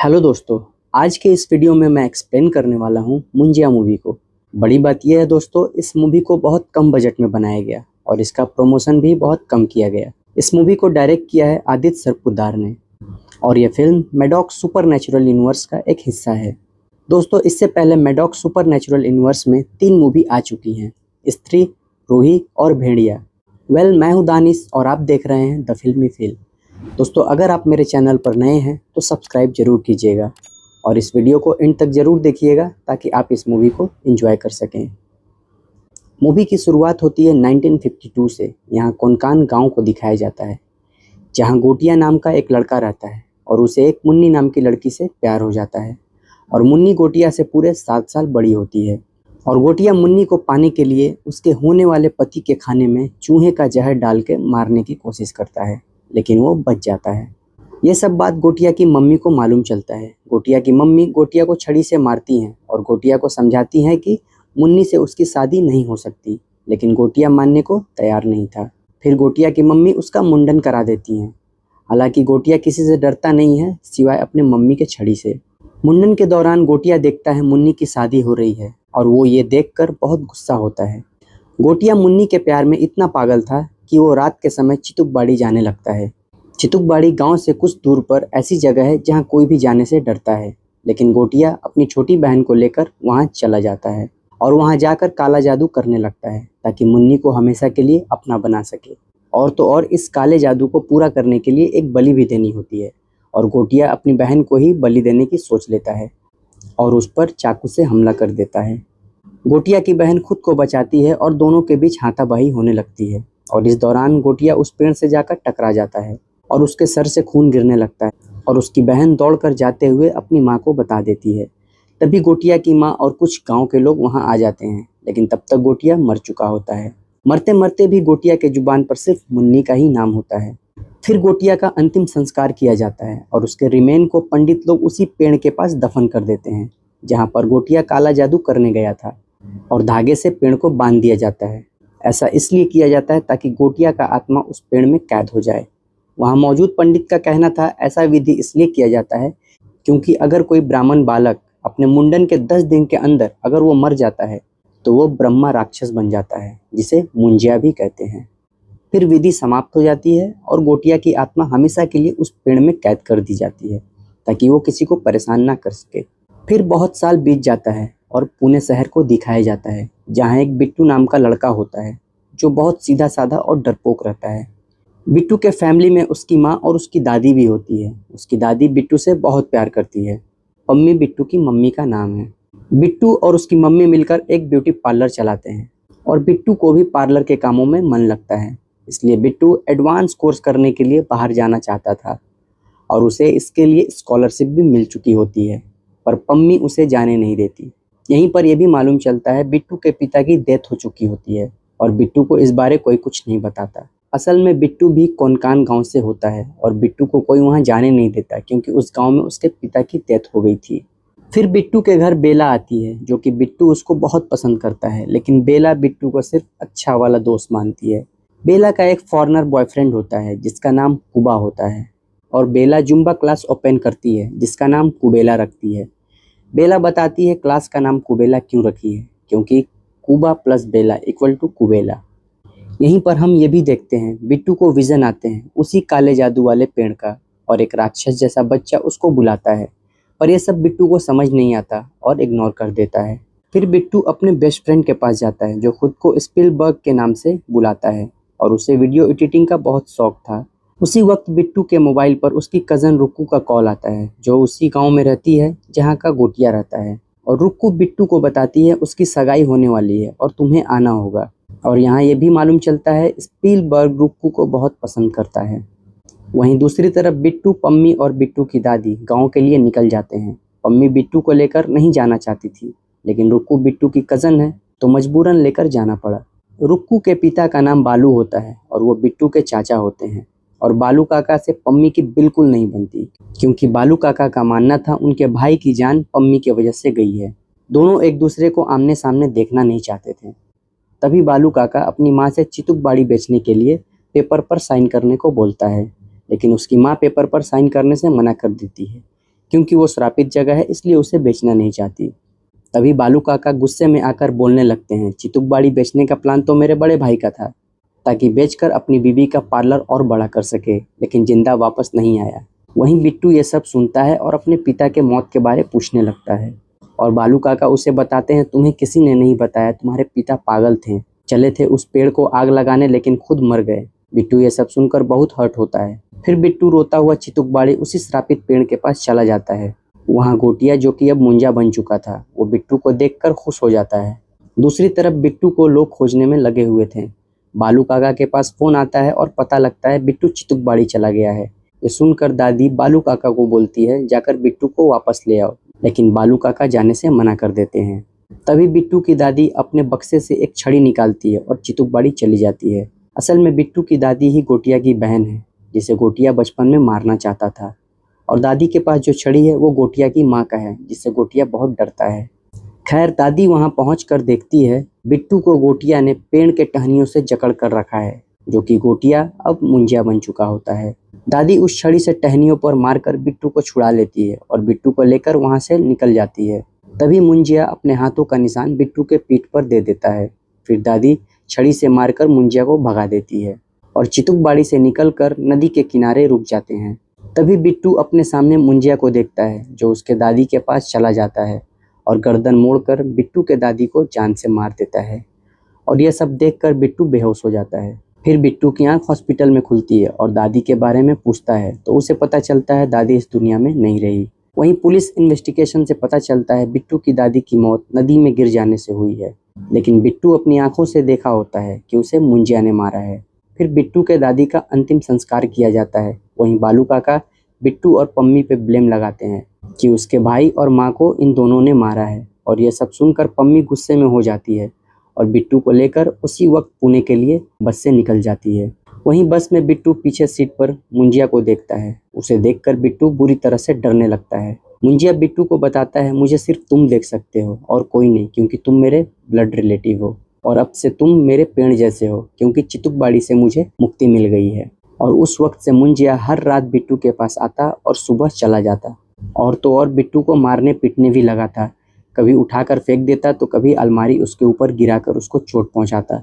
Hello दोस्तों। आज के इस वीडियो में मैं एक्सप्लेन करने वाला हूँ मुंजिया मूवी को। बड़ी बात यह है दोस्तों, इस मूवी को बहुत कम बजट में बनाया गया और इसका प्रमोशन भी बहुत कम किया गया। इस मूवी को डायरेक्ट किया है आदित्य सरपोतदार ने और यह फिल्म मैडॉक सुपरनैचुरल यूनिवर्स का एक हिस्सा है। दोस्तों, इससे पहले मैडॉक सुपरनैचुरल यूनिवर्स में 3 मूवी आ चुकी हैं, स्त्री, रूही और भेड़िया। मैं हूँ दानिश और आप देख रहे हैं द फिल्मी फील। दोस्तों, अगर आप मेरे चैनल पर नए हैं तो सब्सक्राइब जरूर कीजिएगा और इस वीडियो को एंड तक जरूर देखिएगा ताकि आप इस मूवी को एंजॉय कर सकें। मूवी की शुरुआत होती है 1952 से। यहाँ कोनकान गांव को दिखाया जाता है जहाँ गोटिया नाम का एक लड़का रहता है और उसे एक मुन्नी नाम की लड़की से प्यार हो जाता है और मुन्नी गोटिया से पूरे 7 साल बड़ी होती है और गोटिया मुन्नी को पाने के लिए उसके होने वाले पति के खाने में चूहे का जहर डाल के मारने की कोशिश करता है, लेकिन वो बच जाता है। ये सब बात गोटिया की मम्मी को मालूम चलता है। गोटिया की मम्मी गोटिया को छड़ी से मारती हैं और गोटिया को समझाती हैं कि मुन्नी से उसकी शादी नहीं हो सकती, लेकिन गोटिया मानने को तैयार नहीं था। फिर गोटिया की मम्मी उसका मुंडन करा देती हैं। हालांकि गोटिया किसी से डरता नहीं है सिवाय अपने मम्मी के छड़ी से। मुंडन के दौरान गोटिया देखता है मुन्नी की शादी हो रही है और वो ये देखकर बहुत गुस्सा होता है। गोटिया मुन्नी के प्यार में इतना पागल था कि वो रात के समय चितुकबाड़ी जाने लगता है। चितुकबाड़ी गांव से कुछ दूर पर ऐसी जगह है जहां कोई भी जाने से डरता है, लेकिन गोटिया अपनी छोटी बहन को लेकर वहां चला जाता है और वहां जाकर काला जादू करने लगता है ताकि मुन्नी को हमेशा के लिए अपना बना सके। और तो और इस काले जादू को पूरा करने के लिए एक बलि भी देनी होती है और गोटिया अपनी बहन को ही बलि देने की सोच लेता है और उस पर चाकू से हमला कर देता है। गोटिया की बहन खुद को बचाती है और दोनों के बीच हाथापाई होने लगती है और इस दौरान गोटिया उस पेड़ से जाकर टकरा जाता है और उसके सर से खून गिरने लगता है और उसकी बहन दौड़कर जाते हुए अपनी माँ को बता देती है। तभी गोटिया की माँ और कुछ गांव के लोग वहां आ जाते हैं, लेकिन तब तक गोटिया मर चुका होता है। मरते मरते भी गोटिया के जुबान पर सिर्फ मुन्नी का ही नाम होता है। फिर गोटिया का अंतिम संस्कार किया जाता है और उसके रिमेन को पंडित लोग उसी पेड़ के पास दफन कर देते हैं जहाँ पर गोटिया काला जादू करने गया था और धागे से पेड़ को बांध दिया जाता है। ऐसा इसलिए किया जाता है ताकि गोटिया का आत्मा उस पेड़ में कैद हो जाए। वहाँ मौजूद पंडित का कहना था ऐसा विधि इसलिए किया जाता है क्योंकि अगर कोई ब्राह्मण बालक अपने मुंडन के 10 दिन के अंदर अगर वो मर जाता है तो वो ब्रह्मा राक्षस बन जाता है, जिसे मुंजिया भी कहते हैं। फिर विधि समाप्त हो जाती है और गोटिया की आत्मा हमेशा के लिए उस पेड़ में कैद कर दी जाती है ताकि वो किसी को परेशान ना कर सके। फिर बहुत साल बीत जाता है और पुणे शहर को दिखाया जाता है जहाँ एक बिट्टू नाम का लड़का होता है जो बहुत सीधा साधा और डरपोक रहता है। बिट्टू के फैमिली में उसकी माँ और उसकी दादी भी होती है। उसकी दादी बिट्टू से बहुत प्यार करती है। पम्मी बिट्टू की मम्मी का नाम है। बिट्टू और उसकी मम्मी मिलकर एक ब्यूटी पार्लर चलाते हैं और बिट्टू को भी पार्लर के कामों में मन लगता है, इसलिए बिट्टू एडवांस कोर्स करने के लिए बाहर जाना चाहता था और उसे इसके लिए स्कॉलरशिप भी मिल चुकी होती है, पर पम्मी उसे जाने नहीं देती। यहीं पर यह भी मालूम चलता है बिट्टू के पिता की डेथ हो चुकी होती है और बिट्टू को इस बारे कोई कुछ नहीं बताता। असल में बिट्टू भी कोनकान गांव से होता है और बिट्टू को कोई वहां जाने नहीं देता क्योंकि उस गांव में उसके पिता की डेथ हो गई थी। फिर बिट्टू के घर बेला आती है जो कि बिट्टू उसको बहुत पसंद करता है, लेकिन बेला बिट्टू को सिर्फ अच्छा वाला दोस्त मानती है। बेला का एक फॉरेनर बॉयफ्रेंड होता है जिसका नाम कुबा होता है और बेला जुम्बा क्लास ओपन करती है जिसका नाम कुबेला रखती है। बेला बताती है क्लास का नाम कुबेला क्यों रखी है, क्योंकि कुबा प्लस बेला इक्वल टू कुबेला। यहीं पर हम ये भी देखते हैं बिट्टू को विजन आते हैं उसी काले जादू वाले पेड़ का और एक राक्षस जैसा बच्चा उसको बुलाता है, पर यह सब बिट्टू को समझ नहीं आता और इग्नोर कर देता है। फिर बिट्टू अपने बेस्ट फ्रेंड के पास जाता है जो खुद को स्पिलबर्ग के नाम से बुलाता है और उसे वीडियो एडिटिंग का बहुत शौक था। उसी वक्त बिट्टू के मोबाइल पर उसकी कज़न रुक्कू का कॉल आता है जो उसी गांव में रहती है जहां का गोटिया रहता है और रुक्कू बिट्टू को बताती है उसकी सगाई होने वाली है और तुम्हें आना होगा। और यहाँ ये भी मालूम चलता है स्पीलबर्ग रुक्कू को बहुत पसंद करता है। वहीं दूसरी तरफ बिट्टू, पम्मी और बिट्टू की दादी गांव के लिए निकल जाते हैं। पम्मी बिट्टू को लेकर नहीं जाना चाहती थी, लेकिन रुक्कू बिट्टू की कज़न है तो मजबूरन लेकर जाना पड़ा। रुक्कू के पिता का नाम बालू होता है और वो बिट्टू के चाचा होते हैं और बालू काका से पम्मी की बिल्कुल नहीं बनती क्योंकि बालू काका का मानना था उनके भाई की जान पम्मी की वजह से गई है। दोनों एक दूसरे को आमने सामने देखना नहीं चाहते थे। तभी बालू काका अपनी माँ से चितुकबाड़ी बेचने के लिए पेपर पर साइन करने को बोलता है, लेकिन उसकी माँ पेपर पर साइन करने से मना कर देती है क्योंकि वो श्रापित जगह है इसलिए उसे बेचना नहीं चाहती। तभी बालू काका गुस्से में आकर बोलने लगते हैं, चितुक बाड़ी बेचने का प्लान तो मेरे बड़े भाई का था, ताकि बेचकर अपनी बीवी का पार्लर और बड़ा कर सके, लेकिन जिंदा वापस नहीं आया। वहीं बिट्टू ये सब सुनता है और अपने पिता के मौत के बारे पूछने लगता है। और बालू काका उसे बताते हैं, तुम्हें किसी ने नहीं बताया, तुम्हारे पिता पागल थे, चले थे उस पेड़ को आग लगाने लेकिन खुद मर गए। बिट्टू ये सब सुनकर बहुत हर्ट होता है। फिर बिट्टू रोता हुआ चितुक बाड़ी उसी श्रापित पेड़ के पास चला जाता है। वहाँ गोटिया, जो कि अब मुंजा बन चुका था, वो बिट्टू को देखकर खुश हो जाता है। दूसरी तरफ बिट्टू को लोग खोजने में लगे हुए थे। बालू काका के पास फोन आता है और पता लगता है बिट्टू चितुक बाड़ी चला गया है। ये सुनकर दादी बालू काका को बोलती है, जाकर बिट्टू को वापस ले आओ, लेकिन बालू काका जाने से मना कर देते हैं। तभी बिट्टू की दादी अपने बक्से से एक छड़ी निकालती है और चितुक बाड़ी चली जाती है। असल में बिट्टू की दादी ही गोटिया की बहन है, जिसे गोटिया बचपन में मारना चाहता था। और दादी के पास जो छड़ी है वो गोटिया की माँ का है, जिससे गोटिया बहुत डरता है। खैर, दादी वहाँ पहुँच कर देखती है बिट्टू को गोटिया ने पेड़ के टहनियों से जकड़ कर रखा है, जो कि गोटिया अब मुंजिया बन चुका होता है। दादी उस छड़ी से टहनियों पर मारकर बिट्टू को छुड़ा लेती है और बिट्टू को लेकर वहाँ से निकल जाती है। तभी मुंजिया अपने हाथों का निशान बिट्टू के पीठ पर दे देता है। फिर दादी छड़ी से मारकर मुंजिया को भगा देती है और चितुक बाड़ी से निकलकर नदी के किनारे रुक जाते हैं। तभी बिट्टू अपने सामने मुंजिया को देखता है, जो उसके दादी के पास चला जाता है और गर्दन मोड़कर बिट्टू के दादी को जान से मार देता है। और यह सब देखकर बिट्टू बेहोश हो जाता है। फिर बिट्टू की आंख हॉस्पिटल में खुलती है और दादी के बारे में पूछता है तो उसे पता चलता है दादी इस दुनिया में नहीं रही। वहीं पुलिस इन्वेस्टिगेशन से पता चलता है बिट्टू की दादी की मौत नदी में गिर जाने से हुई है, लेकिन बिट्टू अपनी आंखों से देखा होता है कि उसे मुंजिया ने मारा है। फिर बिट्टू के दादी का अंतिम संस्कार किया जाता है। वहीं बालू काका बिट्टू और पम्मी पे ब्लेम लगाते हैं कि उसके भाई और माँ को इन दोनों ने मारा है। और यह सब सुनकर पम्मी गुस्से में हो जाती है और बिट्टू को लेकर उसी वक्त पुणे के लिए बस से निकल जाती है। वहीं बस में बिट्टू पीछे सीट पर मुंजिया को देखता है। उसे देखकर बिट्टू बुरी तरह से डरने लगता है। मुंजिया बिट्टू को बताता है, मुझे सिर्फ तुम देख सकते हो और कोई नहीं, क्योंकि तुम मेरे ब्लड रिलेटिव हो, और अब से तुम मेरे पेड़ जैसे हो, क्योंकि चितुक बाड़ी से मुझे मुक्ति मिल गई है। और उस वक्त से मुंजिया हर रात बिट्टू के पास आता और सुबह चला जाता। और तो और बिट्टू को मारने पीटने भी लगा था। कभी उठाकर फेंक देता तो कभी अलमारी उसके ऊपर गिराकर उसको चोट पहुंचाता।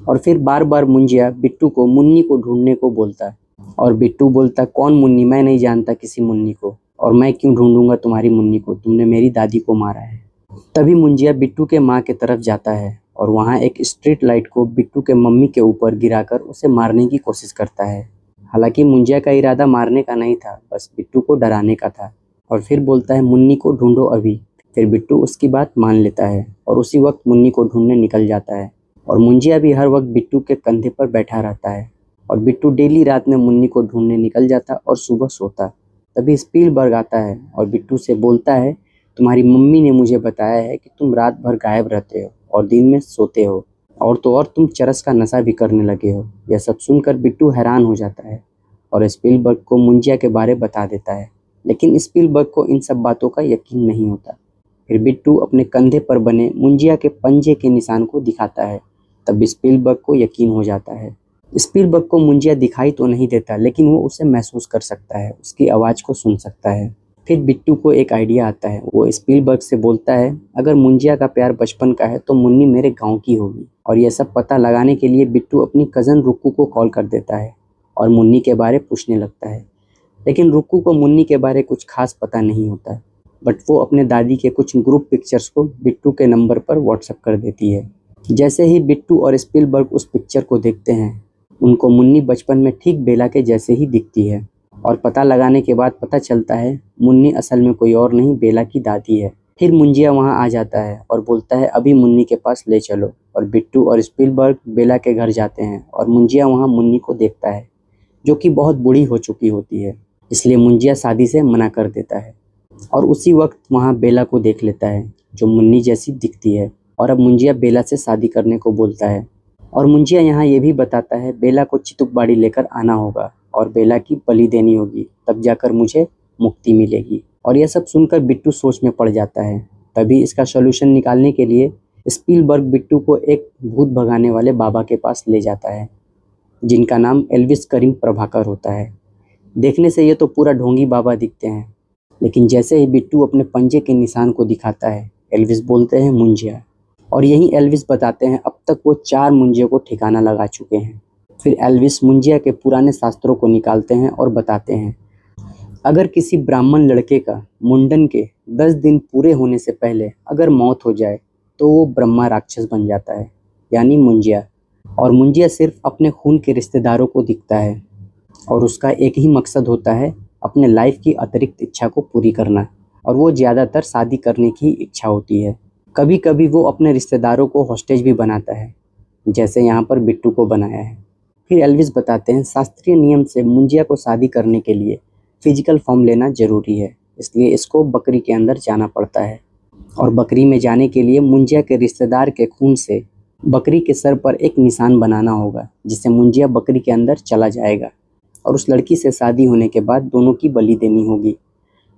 और फिर बार बार मुंजिया बिट्टू को मुन्नी को ढूंढने को बोलता और बिट्टू बोलता, कौन मुन्नी, मैं नहीं जानता किसी मुन्नी को, और मैं क्यों ढूंढूंगा तुम्हारी मुन्नी को, तुमने मेरी दादी को मारा है। तभी मुंजिया बिट्टू के माँ के तरफ जाता है और वहाँ एक स्ट्रीट लाइट को बिट्टू के मम्मी के ऊपर गिराकर उसे मारने की कोशिश करता है। हालांकि मुंजिया का इरादा मारने का नहीं था, बस बिट्टू को डराने का था। और फिर बोलता है, मुन्नी को ढूंढो अभी। फिर बिट्टू उसकी बात मान लेता है और उसी वक्त मुन्नी को ढूंढने निकल जाता है। और मुंजिया भी हर वक्त बिट्टू के कंधे पर बैठा रहता है और बिट्टू डेली रात में मुन्नी को ढूंढने निकल जाता और सुबह सोता। तभी स्पीलबर्ग आता है और बिट्टू से बोलता है, तुम्हारी मम्मी ने मुझे बताया है कि तुम रात भर गायब रहते हो और दिन में सोते हो, और तो और तुम चरस का नशा भी करने लगे हो। यह सब सुनकर बिट्टू हैरान हो जाता है और स्पीलबर्ग को मुंजिया के बारे बता देता है, लेकिन स्पीलबर्ग को इन सब बातों का यकीन नहीं होता। फिर बिट्टू अपने कंधे पर बने मुंजिया के पंजे के निशान को दिखाता है। तब स्पीलबर्ग को यकीन हो जाता है। स्पीलबर्ग को मुंजिया दिखाई तो नहीं देता, लेकिन वो उसे महसूस कर सकता है, उसकी आवाज़ को सुन सकता है। फिर बिट्टू को एक आइडिया आता है। वो स्पीलबर्ग से बोलता है, अगर मुंजिया का प्यार बचपन का है तो मुन्नी मेरे गांव की होगी। और यह सब पता लगाने के लिए बिट्टू अपनी कज़न रुक्कू को कॉल कर देता है और मुन्नी के बारे पूछने लगता है। लेकिन रुक्कू को मुन्नी के बारे कुछ खास पता नहीं होता, बट वो अपने दादी के कुछ ग्रुप पिक्चर्स को बिट्टू के नंबर पर व्हाट्सएप कर देती है। जैसे ही बिट्टू और स्पीलबर्ग उस पिक्चर को देखते हैं, उनको मुन्नी बचपन में ठीक बेला के जैसे ही दिखती है। और पता लगाने के बाद पता चलता है मुन्नी असल में कोई और नहीं, बेला की दादी है। फिर मुंजिया वहां आ जाता है और बोलता है, अभी मुन्नी के पास ले चलो। और बिट्टू और स्पीलबर्ग बेला के घर जाते हैं और मुंजिया वहां मुन्नी को देखता है, जो कि बहुत बूढ़ी हो चुकी होती है, इसलिए मुंजिया शादी से मना कर देता है। और उसी वक्त वहाँ बेला को देख लेता है, जो मुन्नी जैसी दिखती है। और अब मुंजिया बेला से शादी करने को बोलता है। और मुंजिया यहाँ ये भी बताता है, बेला को चितुक बाड़ी लेकर आना होगा और बेला की बलि देनी होगी, तब जाकर मुझे मुक्ति मिलेगी। और यह सब सुनकर बिट्टू सोच में पड़ जाता है। तभी इसका सॉल्यूशन निकालने के लिए स्पीलबर्ग बिट्टू को एक भूत भगाने वाले बाबा के पास ले जाता है, जिनका नाम एल्विस करीम प्रभाकर होता है। देखने से ये तो पूरा ढोंगी बाबा दिखते हैं, लेकिन जैसे ही बिट्टू अपने पंजे के निशान को दिखाता है, एल्विस बोलते हैं मुंजिया, और यही एल्विस बताते हैं अब तक वो 4 मुंजियों को ठिकाना लगा चुके हैं। फिर एल्विस मुंजिया के पुराने शास्त्रों को निकालते हैं और बताते हैं, अगर किसी ब्राह्मण लड़के का मुंडन के 10 दिन पूरे होने से पहले अगर मौत हो जाए तो वो ब्रह्मा राक्षस बन जाता है, यानी मुंजिया। और मुंजिया सिर्फ अपने खून के रिश्तेदारों को दिखता है और उसका एक ही मकसद होता है, अपने लाइफ की अतिरिक्त इच्छा को पूरी करना, और वो ज़्यादातर शादी करने की इच्छा होती है। कभी कभी वो अपने रिश्तेदारों को हॉस्टेज भी बनाता है, जैसे यहाँ पर बिट्टू को बनाया है। फिर एल्विस बताते हैं, शास्त्रीय नियम से मुंजिया को शादी करने के लिए फिजिकल फॉर्म लेना जरूरी है, इसलिए इसको बकरी के अंदर जाना पड़ता है। और बकरी में जाने के लिए मुंजिया के रिश्तेदार के खून से बकरी के सर पर एक निशान बनाना होगा, जिससे मुंजिया बकरी के अंदर चला जाएगा और उस लड़की से शादी होने के बाद दोनों की बलि देनी होगी,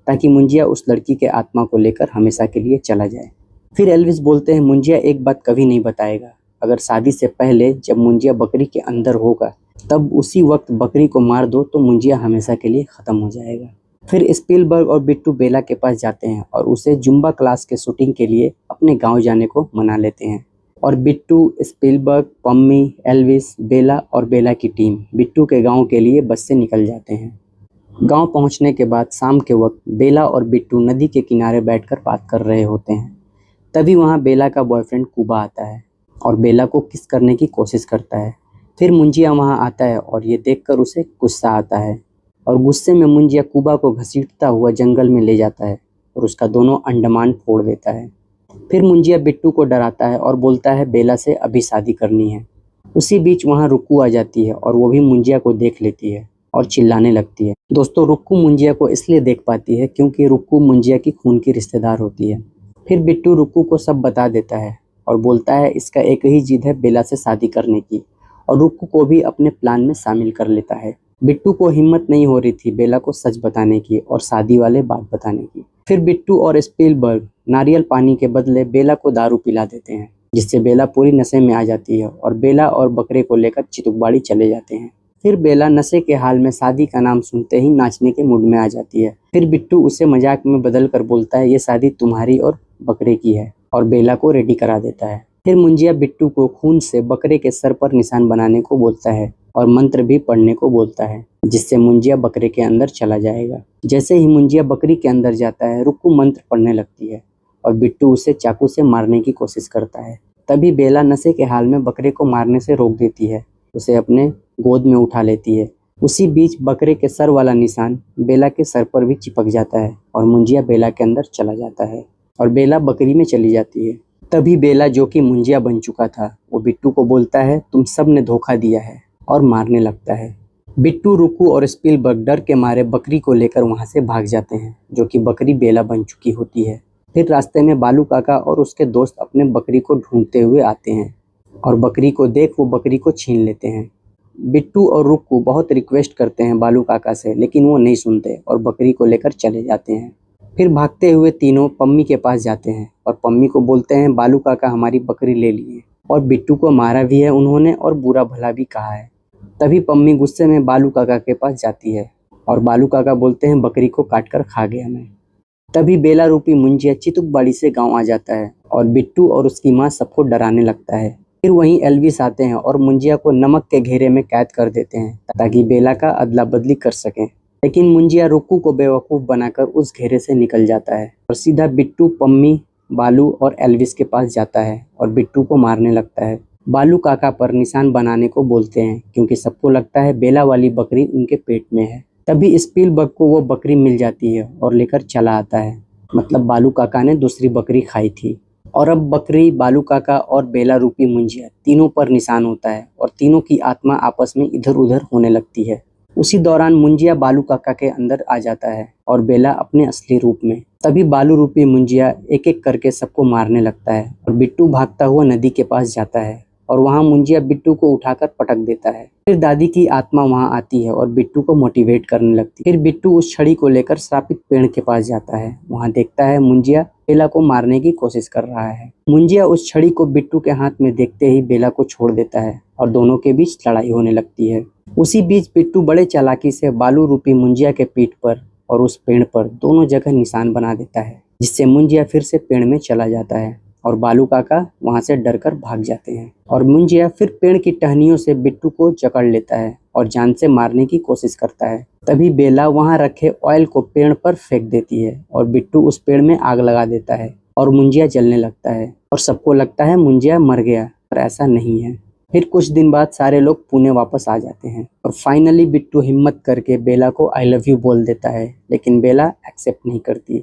ताकि मुंजिया उस लड़की के आत्मा को लेकर हमेशा के लिए चला जाए। फिर एल्विस बोलते हैं, मुंजिया एक बात कभी नहीं बताएगा, अगर शादी से पहले जब मुंजिया बकरी के अंदर होगा तब उसी वक्त बकरी को मार दो तो मुंजिया हमेशा के लिए ख़त्म हो जाएगा। फिर स्पीलबर्ग और बिट्टू बेला के पास जाते हैं और उसे जुम्बा क्लास के शूटिंग के लिए अपने गांव जाने को मना लेते हैं। और बिट्टू, स्पीलबर्ग, पम्मी, एल्विस, बेला और बेला की टीम बिट्टू के गांव के लिए बस से निकल जाते हैं। गांव पहुंचने के बाद शाम के वक्त बेला और बिट्टू नदी के किनारे बैठकर बात कर रहे होते हैं। तभी वहां बेला का बॉयफ्रेंड कुबा आता है और बेला को किस करने की कोशिश करता है। फिर मुंजिया वहां आता है और ये देखकर उसे गुस्सा आता है और गुस्से में मुंजिया कुबा को घसीटता हुआ जंगल में ले जाता है और उसका दोनों अंडमान फोड़ देता है। फिर मुंजिया बिट्टू को डराता है और बोलता है बेला से अभी शादी करनी है। उसी बीच वहां रुक्कू आ जाती है और वो भी मुंजिया को देख लेती है और चिल्लाने लगती है। दोस्तों, रुक्कू मुंजिया को इसलिए देख पाती है क्योंकि रुक्कू मुंजिया की खून की रिश्तेदार होती है। फिर बिट्टू रुक्कू को सब बता देता है और बोलता है इसका एक ही जिद है बेला से शादी करने की, और रुक्कू को भी अपने प्लान में शामिल कर लेता है। बिट्टू को हिम्मत नहीं हो रही थी बेला को सच बताने की और शादी वाले बात बताने की। फिर बिट्टू और स्पीलबर्ग नारियल पानी के बदले बेला को दारू पिला देते हैं, जिससे बेला पूरी नशे में आ जाती है और बेला और बकरे को लेकर चितुकबाड़ी चले जाते हैं। फिर बेला नशे के हाल में शादी का नाम सुनते ही नाचने के मूड में आ जाती है। फिर बिट्टू उसे मजाक में बदल कर बोलता है ये शादी तुम्हारी और बकरे की है, और बेला को रेडी करा देता है। फिर मुंजिया बिट्टू को खून से बकरे के सर पर निशान बनाने को बोलता है और मंत्र भी पढ़ने को बोलता है, जिससे मुंजिया बकरे के अंदर चला जाएगा। जैसे ही मुंजिया बकरी के अंदर जाता है, रुक्कू मंत्र पढ़ने लगती है और बिट्टू उसे चाकू से मारने की कोशिश करता है। तभी बेला नशे के हाल में बकरे को मारने से रोक देती है, उसे अपने गोद में उठा लेती है। उसी बीच बकरे के सर वाला निशान बेला के सर पर भी चिपक जाता है और मुंजिया बेला के अंदर चला जाता है और बेला बकरी में चली जाती है। तभी बेला, जो कि मुंजिया बन चुका था, वो बिट्टू को बोलता है तुम सब ने धोखा दिया है, और मारने लगता है। बिट्टू, रुक्कू और स्पीलबर्ग डर के मारे बकरी को लेकर वहां से भाग जाते हैं, जो कि बकरी बेला बन चुकी होती है। फिर रास्ते में बालू काका और उसके दोस्त अपने बकरी को ढूंढते हुए आते हैं और बकरी को देख वो बकरी को छीन लेते हैं। बिट्टू और रुक्कू बहुत रिक्वेस्ट करते हैं बालू काका से, लेकिन वो नहीं सुनते और बकरी को लेकर चले जाते हैं। फिर भागते हुए तीनों पम्मी के पास जाते हैं और पम्मी को बोलते हैं बालू काका हमारी बकरी ले लिए और बिट्टू को मारा भी है उन्होंने और बुरा भला भी कहा है। तभी पम्मी गुस्से में बालू काका के पास जाती है और बालू काका बोलते हैं बकरी को काट कर खा गया मैं। तभी बेला रूपी मुंजिया चितुकबाड़ी से गांव आ जाता है और बिट्टू और उसकी माँ सबको डराने लगता है। फिर वहीं एल्विस आते हैं और मुंजिया को नमक के घेरे में कैद कर देते हैं ताकि बेला का अदला बदली कर सकें। लेकिन मुंजिया रुक्कू को बेवकूफ़ बनाकर उस घेरे से निकल जाता है और सीधा बिट्टू, पम्मी, बालू और एल्विस के पास जाता है और बिट्टू को मारने लगता है। बालू काका पर निशान बनाने को बोलते हैं क्योंकि सबको लगता है बेला वाली बकरी उनके पेट में है। तभी स्पीलबर्ग को वो बकरी मिल जाती है और लेकर चला आता है, मतलब बालू काका ने दूसरी बकरी खाई थी। और अब बकरी, बालू काका और बेला रूपी मुंजिया तीनों पर निशान होता है और तीनों की आत्मा आपस में इधर उधर होने लगती है। उसी दौरान मुंजिया बालू काका के अंदर आ जाता है और बेला अपने असली रूप में। तभी बालू रूपी मुंजिया एक एक करके सबको मारने लगता है और बिट्टू भागता हुआ नदी के पास जाता है और वहां मुंजिया बिट्टू को उठाकर पटक देता है। फिर दादी की आत्मा वहां आती है और बिट्टू को मोटिवेट करने लगती है। फिर बिट्टू उस छड़ी को लेकर श्रापित पेड़ के पास जाता है। वहां देखता है मुंजिया बेला को मारने की कोशिश कर रहा है। मुंजिया उस छड़ी को बिट्टू के हाथ में देखते ही बेला को छोड़ देता है और दोनों के बीच लड़ाई होने लगती है। उसी बीच बिट्टू बड़े चालाकी से बालू रूपी मुंजिया के पीठ पर और उस पेड़ पर दोनों जगह निशान बना देता है, जिससे मुंजिया फिर से पेड़ में चला जाता है और बालू काका वहां से डरकर भाग जाते हैं। और मुंजिया फिर पेड़ की टहनियों से बिट्टू को जकड़ लेता है और जान से मारने की कोशिश करता है। तभी बेला वहां रखे ऑयल को पेड़ पर फेंक देती है और बिट्टू उस पेड़ में आग लगा देता है और मुंजिया जलने लगता है और सबको लगता है मुंजिया मर गया, पर ऐसा नहीं है। फिर कुछ दिन बाद सारे लोग पुणे वापस आ जाते हैं और फाइनली बिट्टू हिम्मत करके बेला को आई लव यू बोल देता है, लेकिन बेला एक्सेप्ट नहीं करती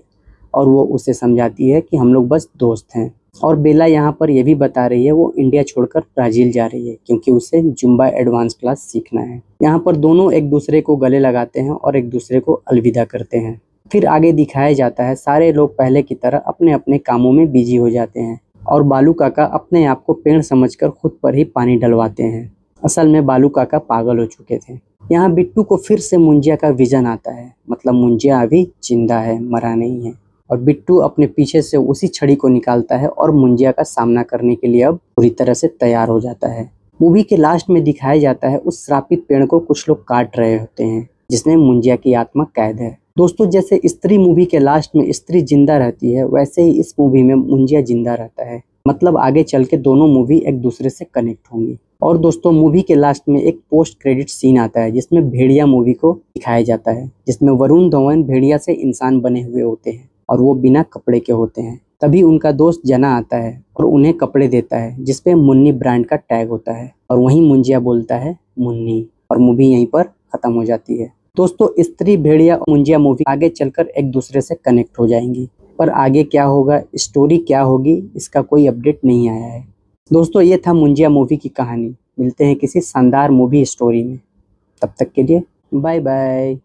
और वो उसे समझाती है कि हम लोग बस दोस्त हैं। और बेला यहाँ पर यह भी बता रही है वो इंडिया छोड़कर ब्राज़ील जा रही है क्योंकि उसे जुम्बा एडवांस क्लास सीखना है। यहाँ पर दोनों एक दूसरे को गले लगाते हैं और एक दूसरे को अलविदा करते हैं। फिर आगे दिखाया जाता है सारे लोग पहले की तरह अपने अपने कामों में बिजी हो जाते हैं और बालू काका अपने आप को पेड़ समझकर खुद पर ही पानी डलवाते हैं। असल में बालू काका पागल हो चुके थे। यहाँ बिट्टू को फिर से मुंजिया का विजन आता है, मतलब मुंजिया अभी जिंदा है, मरा नहीं है। और बिट्टू अपने पीछे से उसी छड़ी को निकालता है और मुंजिया का सामना करने के लिए अब पूरी तरह से तैयार हो जाता है। मूवी के लास्ट में दिखाया जाता है उस श्रापित पेड़ को कुछ लोग काट रहे होते हैं जिसमें मुंजिया की आत्मा कैद है। दोस्तों, जैसे स्त्री मूवी के लास्ट में स्त्री जिंदा रहती है, वैसे ही इस मूवी में मुंजिया जिंदा रहता है। मतलब आगे चल के दोनों मूवी एक दूसरे से कनेक्ट होंगी। और दोस्तों, मूवी के लास्ट में एक पोस्ट क्रेडिट सीन आता है जिसमें भेड़िया मूवी को दिखाया जाता है, जिसमें वरुण धवन भेड़िया से इंसान बने हुए होते हैं और वो बिना कपड़े के होते हैं। तभी उनका दोस्त जना आता है और उन्हें कपड़े देता है जिसपे मुन्नी ब्रांड का टैग होता है और वहीं मुंजिया बोलता है मुन्नी, और मूवी यहीं पर खत्म हो जाती है। दोस्तों, स्त्री, भेड़िया और मुंजिया मूवी आगे चलकर एक दूसरे से कनेक्ट हो जाएंगी, पर आगे क्या होगा, स्टोरी क्या होगी, इसका कोई अपडेट नहीं आया है। दोस्तों, ये था मुंजिया मूवी की कहानी। मिलते हैं किसी शानदार मूवी स्टोरी में, तब तक के लिए बाय बाय।